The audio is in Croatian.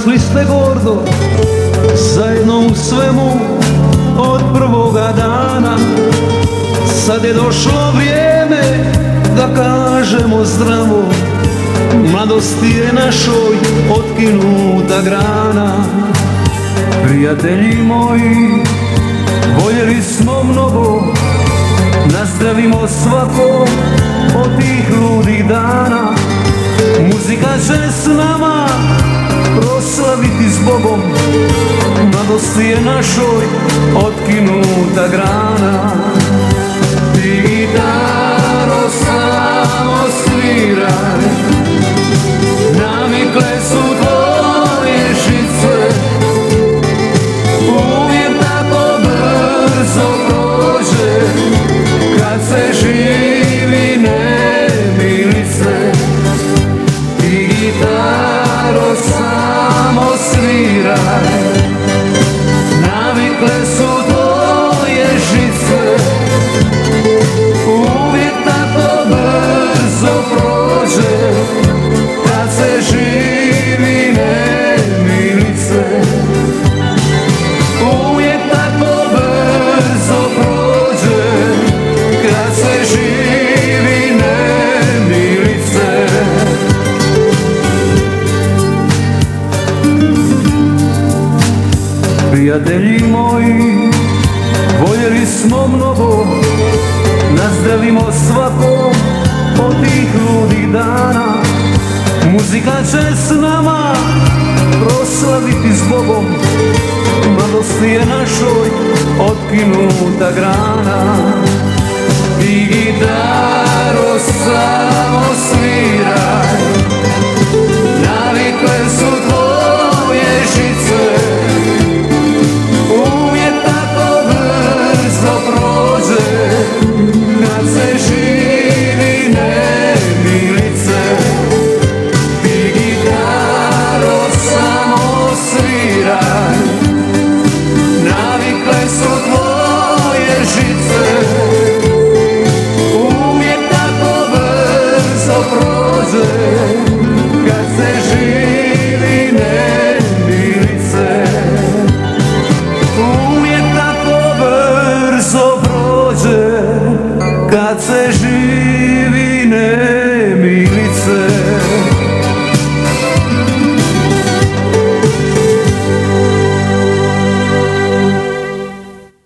rasli ste gordo, zajedno u svemu od prvoga dana. Sad je došlo vrijeme da kažemo zdravo, mladosti je našoj otkinuta grana. Prijatelji moji, voljeli smo mnogo, nazdravimo svako od tih ludih dana. Muzika će s nama proslaviti s Bogom, mladosti je našoj otkinuta grana. Ti gitaro samo sviraj, navikle su tvoje žice, uvijek tako brzo prođe kad se živi nemilice. Ti gitaro samo sviraj, navikle su tvoje žice, uvijek tako brzo prođe kad se živi nemilice. Uvijek tako brzo prođe kad se živi nemilice. Prijatelji moji, voljeli smo mnogo, nazdravimo svako od tih ludih dana. Muzika će s nama proslaviti s Bogom, mladosti je našoj otkinuta grana. Ti gitaro samo svira,